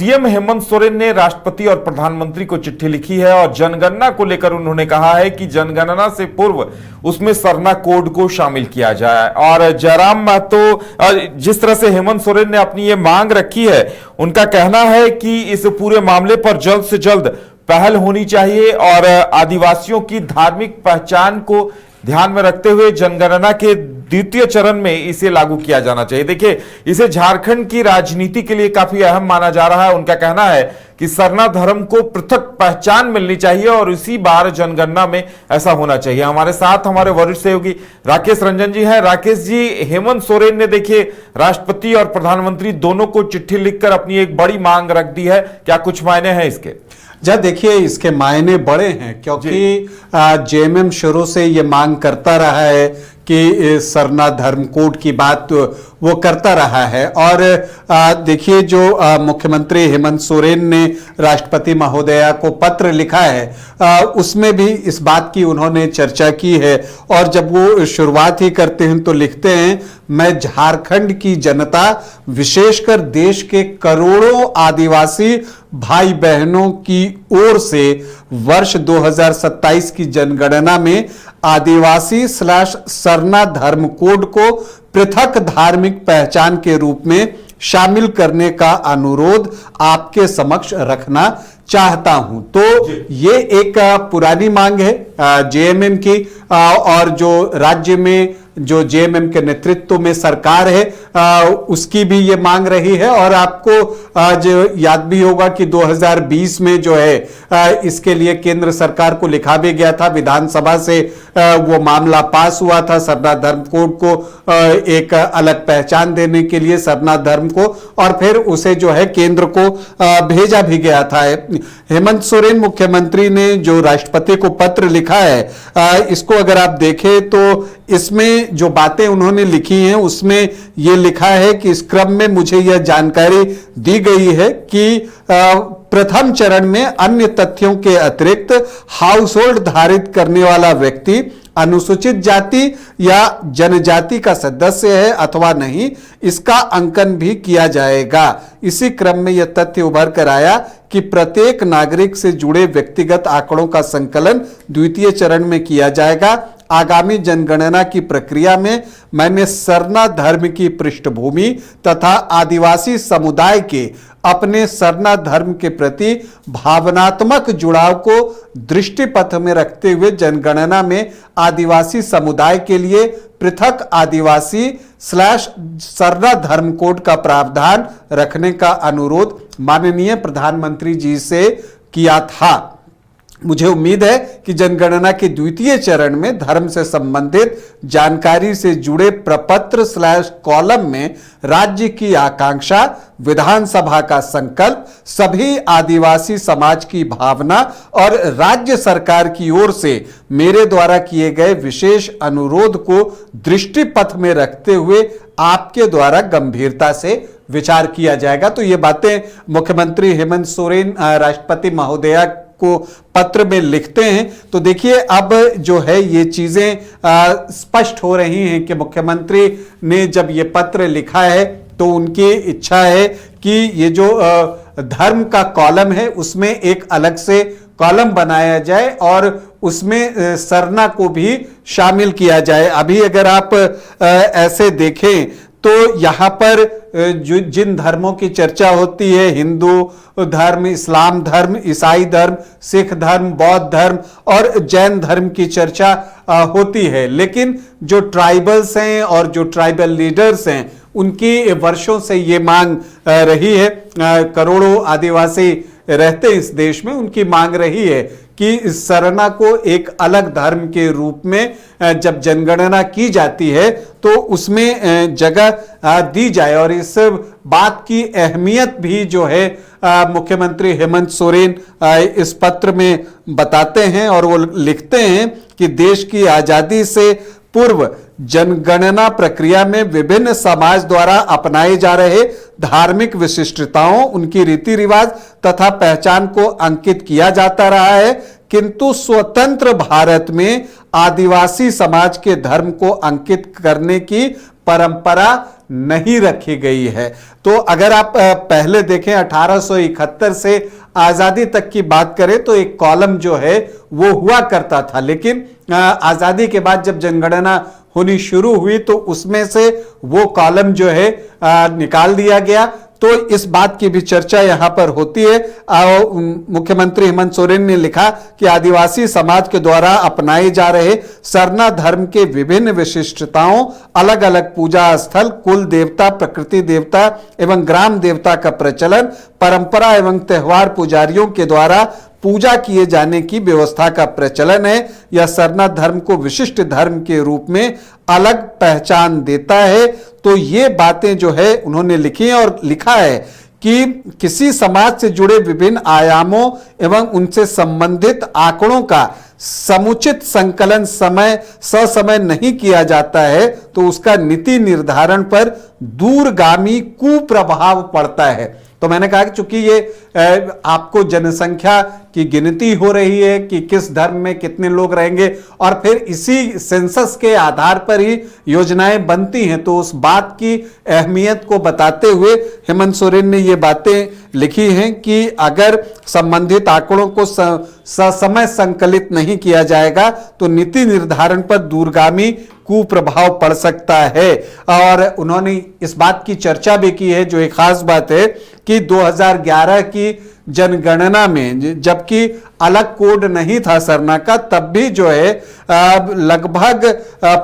CM Hemant Soren ने राष्ट्रपति और प्रधानमंत्री को चिट्ठी लिखी है और जनगणना को लेकर उन्होंने कहा है कि जनगणना से पूर्व उसमें सरना कोड को शामिल किया जाए। और जयराम महतो जिस तरह से हेमंत सोरेन ने अपनी ये मांग रखी है, उनका कहना है कि इस पूरे मामले पर जल्द से जल्द पहल होनी चाहिए और आदिवासियों की धार्मिक पहचान को ध्यान में रखते हुए जनगणना के द्वितीय चरण में इसे लागू किया जाना चाहिए। देखिए, इसे झारखंड की राजनीति के लिए काफी अहम माना जा रहा है। उनका कहना है कि सरना धर्म को पृथक पहचान मिलनी चाहिए और इसी बार जनगणना में ऐसा होना चाहिए। हमारे साथ हमारे वरिष्ठ सहयोगी राकेश रंजन जी हैं। राकेश जी, हेमंत सोरेन ने देखिए राष्ट्रपति और प्रधानमंत्री दोनों को चिट्ठी लिखकर अपनी एक बड़ी मांग रख दी है, क्या कुछ मायने हैं इसके? देखिए, इसके मायने बड़े हैं क्योंकि जेएमएम शुरू से ये मांग करता रहा है कि सरना धर्म कोड की बात वो करता रहा है। और देखिए, जो मुख्यमंत्री हेमंत सोरेन ने राष्ट्रपति महोदया को पत्र लिखा है, उसमें भी इस बात की उन्होंने चर्चा की है। और जब वो शुरुआत ही करते हैं तो लिखते हैं, मैं झारखंड की जनता, विशेषकर देश के करोड़ों आदिवासी भाई बहनों की ओर से वर्ष 2027 की जनगणना में आदिवासी सरना धर्म कोड को पृथक धार्मिक पहचान के रूप में शामिल करने का अनुरोध आपके समक्ष रखना चाहता हूं। तो ये एक पुरानी मांग है जेएमएम की, और जो राज्य में जो जेएमएम के नेतृत्व में सरकार है उसकी भी ये मांग रही है। और आपको आज याद भी होगा कि 2020 में जो है इसके लिए केंद्र सरकार को लिखा भी गया था, विधानसभा से वो मामला पास हुआ था सरना धर्म कोड को एक अलग पहचान देने के लिए सरना धर्म को, और फिर उसे जो है केंद्र को भेजा भी गया था। हेमंत सोरेन मुख्यमंत्री ने जो राष्ट्रपति को पत्र लिखा है, इसको अगर आप देखें तो इसमें जो बातें उन्होंने लिखी हैं उसमें यह लिखा है कि इस क्रम में मुझे यह जानकारी दी गई है कि प्रथम चरण में अन्य तथ्यों के अतिरिक्त हाउस होल्ड धारित करने वाला व्यक्ति अनुसूचित जाति या जनजाति का सदस्य है अथवा नहीं, इसका अंकन भी किया जाएगा। इसी क्रम में यह तथ्य उभर कर आया कि प्रत्येक नागरिक से जुड़े व्यक्तिगत आंकड़ों का संकलन द्वितीय चरण में किया जाएगा। आगामी जनगणना की प्रक्रिया में मैंने सरना धर्म की पृष्ठभूमि तथा आदिवासी समुदाय के अपने सरना धर्म के प्रति भावनात्मक जुड़ाव को दृष्टिपथ में रखते हुए जनगणना में आदिवासी समुदाय के लिए पृथक आदिवासी सरना धर्म कोड का प्रावधान रखने का अनुरोध माननीय प्रधानमंत्री जी से किया था। मुझे उम्मीद है कि जनगणना के द्वितीय चरण में धर्म से संबंधित जानकारी से जुड़े प्रपत्र कॉलम में राज्य की आकांक्षा, विधानसभा का संकल्प, सभी आदिवासी समाज की भावना और राज्य सरकार की ओर से मेरे द्वारा किए गए विशेष अनुरोध को दृष्टिपथ में रखते हुए आपके द्वारा गंभीरता से विचार किया जाएगा। तो ये बातें मुख्यमंत्री हेमंत सोरेन राष्ट्रपति महोदया को पत्र में लिखते हैं। तो देखिए, अब जो है ये चीजें स्पष्ट हो रही हैं कि मुख्यमंत्री ने जब ये पत्र लिखा है तो उनकी इच्छा है कि ये जो धर्म का कॉलम है उसमें एक अलग से कॉलम बनाया जाए और उसमें सरना को भी शामिल किया जाए। अभी अगर आप ऐसे देखें तो यहां पर जिन धर्मों की चर्चा होती है, हिंदू धर्म, इस्लाम धर्म, ईसाई धर्म, सिख धर्म, बौद्ध धर्म और जैन धर्म की चर्चा होती है, लेकिन जो ट्राइबल्स हैं और जो ट्राइबल लीडर्स हैं उनकी वर्षों से ये मांग रही है, करोड़ों आदिवासी रहते इस देश में, उनकी मांग रही है कि सरना को एक अलग धर्म के रूप में जब जनगणना की जाती है तो उसमें जगह दी जाए। और इस बात की अहमियत भी जो है मुख्यमंत्री हेमंत सोरेन इस पत्र में बताते हैं और वो लिखते हैं कि देश की आजादी से पूर्व जनगणना प्रक्रिया में विभिन्न समाज द्वारा अपनाए जा रहे धार्मिक विशिष्टताओं, उनकी रीति रिवाज तथा पहचान को अंकित किया जाता रहा है, किंतु स्वतंत्र भारत में आदिवासी समाज के धर्म को अंकित करने की परंपरा नहीं रखी गई है। तो अगर आप पहले देखें 1871 से आजादी तक की बात करें तो एक कॉलम जो है वो हुआ करता था, लेकिन आजादी के बाद जब जनगणना होनी शुरू हुई तो उसमें से वो कॉलम जो है निकाल दिया गया। तो इस बात की भी चर्चा यहां पर होती है। मुख्यमंत्री हेमंत सोरेन ने लिखा कि आदिवासी समाज के द्वारा अपनाए जा रहे सरना धर्म के विभिन्न विशिष्टताओं, अलग अलग पूजा स्थल, कुल देवता, प्रकृति देवता एवं ग्राम देवता का प्रचलन, परंपरा एवं त्योहार पुजारियों के द्वारा पूजा किए जाने की व्यवस्था का प्रचलन है। यह सरना धर्म को विशिष्ट धर्म के रूप में अलग पहचान देता है। तो ये बातें जो है उन्होंने लिखी हैं और लिखा है कि किसी समाज से जुड़े विभिन्न आयामों एवं उनसे संबंधित आंकड़ों का समुचित संकलन ससमय नहीं किया जाता है तो उसका नीति निर्धारण पर दूरगामी कुप्रभाव पड़ता है। तो मैंने कहा कि चूंकि ये आपको जनसंख्या की गिनती हो रही है कि किस धर्म में कितने लोग रहेंगे और फिर इसी सेंसस के आधार पर ही योजनाएं बनती हैं, तो उस बात की अहमियत को बताते हुए हेमंत सोरेन ने ये बातें लिखी हैं कि अगर संबंधित आंकड़ों को ससमय संकलित नहीं किया जाएगा तो नीति निर्धारण पर दूरगामी कुप्रभाव पड़ सकता है। और उन्होंने इस बात की चर्चा भी की है, जो एक खास बात है कि 2011 की जनगणना में जबकि अलग कोड नहीं था सरना का, तब भी जो है लगभग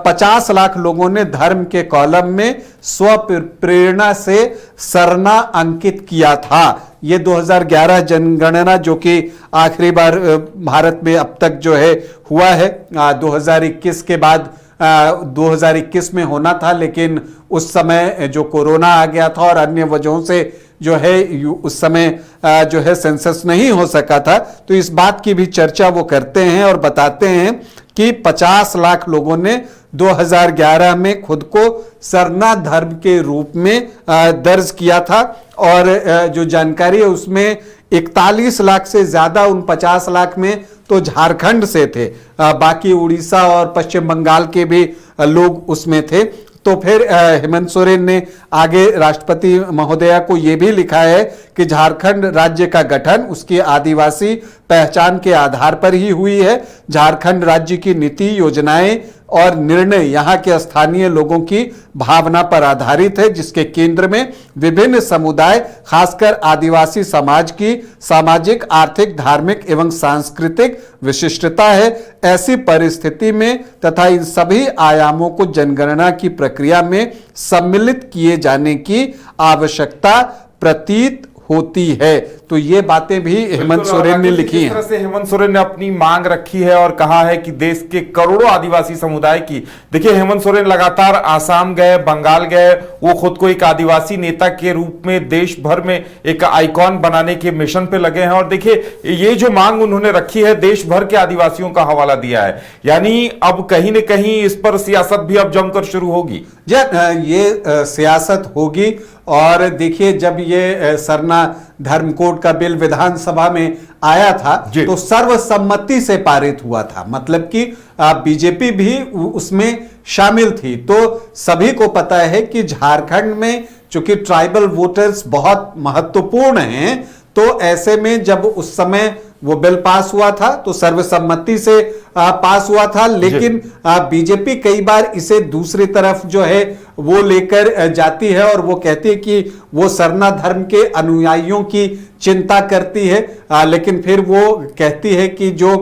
50 लाख लोगों ने धर्म के कॉलम में स्वप्रेरणा से सरना अंकित किया था। ये 2011 जनगणना जो कि आखिरी बार भारत में अब तक जो है हुआ है, 2021 के बाद 2021 में होना था, लेकिन उस समय जो कोरोना आ गया था और अन्य वजहों से जो है उस समय जो है सेंसस नहीं हो सका था। तो इस बात की भी चर्चा वो करते हैं और बताते हैं कि 50 लाख लोगों ने 2011 में खुद को सरना धर्म के रूप में दर्ज किया था और जो जानकारी है उसमें 41 लाख से ज्यादा उन 50 लाख में तो झारखंड से थे, बाकी उड़ीसा और पश्चिम बंगाल के भी लोग उसमें थे। तो फिर हेमंत सोरेन ने आगे राष्ट्रपति महोदया को यह भी लिखा है कि झारखंड राज्य का गठन उसकी आदिवासी पहचान के आधार पर ही हुई है। झारखंड राज्य की नीति, योजनाएं और निर्णय यहाँ के स्थानीय लोगों की भावना पर आधारित है, जिसके केंद्र में विभिन्न समुदाय, खासकर आदिवासी समाज की सामाजिक, आर्थिक, धार्मिक एवं सांस्कृतिक विशिष्टता है। ऐसी परिस्थिति में तथा इन सभी आयामों को जनगणना की प्रक्रिया में सम्मिलित किए जाने की आवश्यकता प्रतीत होती है। तो ये बातें भी हेमंत सोरेन ने लिखी हैं। इस तरह से हेमंत सोरेन ने अपनी मांग रखी है और कहा है कि देश के करोड़ों आदिवासी समुदाय की, देखिए हेमंत सोरेन लगातार आसाम गए, बंगाल गए, वो खुद को एक आदिवासी नेता के रूप में देश भर में एक आइकॉन बनाने के मिशन पे लगे हैं। और देखिए ये जो मांग उन्होंने रखी है देश भर के आदिवासियों का हवाला दिया है, यानी अब कहीं न कहीं इस पर सियासत भी अब जमकर शुरू होगी। ये सियासत होगी। और देखिए जब ये सरना धर्म कोड का बिल विधानसभा में आया था तो सर्वसम्मति से पारित हुआ था, मतलब कि बीजेपी भी उसमें शामिल थी। तो सभी को पता है कि झारखंड में चूंकि ट्राइबल वोटर्स बहुत महत्वपूर्ण हैं, तो ऐसे में जब उस समय वो बिल पास हुआ था तो सर्वसम्मति से पास हुआ था, लेकिन बीजेपी कई बार इसे दूसरी तरफ जो है वो लेकर जाती है और वो कहती है कि वो सरना धर्म के अनुयायियों की चिंता करती है, लेकिन फिर वो कहती है कि जो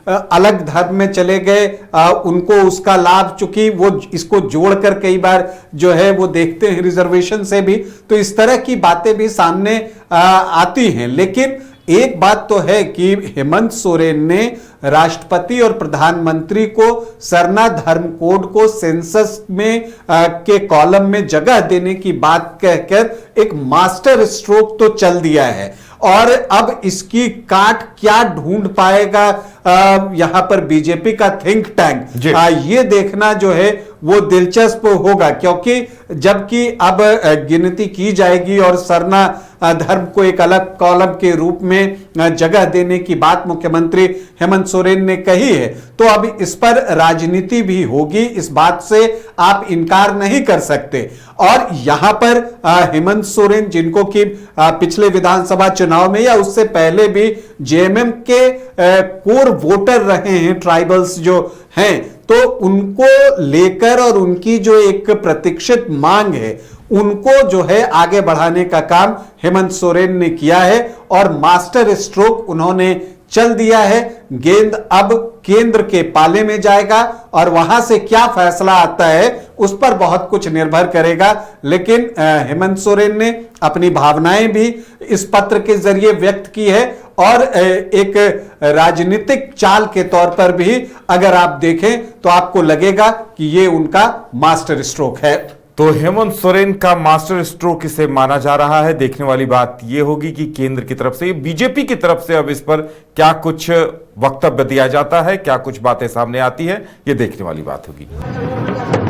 अलग धर्म में चले गए उनको उसका लाभ, चूंकि वो इसको जोड़कर कई बार जो है वो देखते हैं रिजर्वेशन से भी, तो इस तरह की बातें भी सामने आती हैं। लेकिन एक बात तो है कि हेमंत सोरेन ने राष्ट्रपति और प्रधानमंत्री को सरना धर्म कोड को सेंसस में के कॉलम में जगह देने की बात कहकर एक मास्टर स्ट्रोक तो चल दिया है। और अब इसकी काट क्या ढूंढ पाएगा यहां पर बीजेपी का थिंक टैंक, ये देखना जो है वो दिलचस्प होगा, क्योंकि जबकि अब गिनती की जाएगी और सरना धर्म को एक अलग कॉलम के रूप में जगह देने की बात मुख्यमंत्री हेमंत सोरेन ने कही है, तो अब इस पर राजनीति भी होगी, इस बात से आप इनकार नहीं कर सकते। और यहां पर हेमंत सोरेन, जिनको कि पिछले विधानसभा चुनाव में या उससे पहले भी जेएमएम के कोर वोटर रहे हैं, ट्राइबल्स जो हैं, तो उनको लेकर और उनकी जो एक प्रतीक्षित मांग है उनको जो है आगे बढ़ाने का काम हेमंत सोरेन ने किया है और मास्टर स्ट्रोक उन्होंने चल दिया है। गेंद अब केंद्र के पाले में जाएगा और वहां से क्या फैसला आता है उस पर बहुत कुछ निर्भर करेगा। लेकिन हेमंत सोरेन ने अपनी भावनाएं भी इस पत्र के जरिए व्यक्त की है और एक राजनीतिक चाल के तौर पर भी अगर आप देखें तो आपको लगेगा कि ये उनका मास्टर स्ट्रोक है। तो हेमंत सोरेन का मास्टर स्ट्रोक इसे माना जा रहा है। देखने वाली बात यह होगी कि केंद्र की तरफ से, बीजेपी की तरफ से अब इस पर क्या कुछ वक्तव्य दिया जाता है, क्या कुछ बातें सामने आती है, यह देखने वाली बात होगी।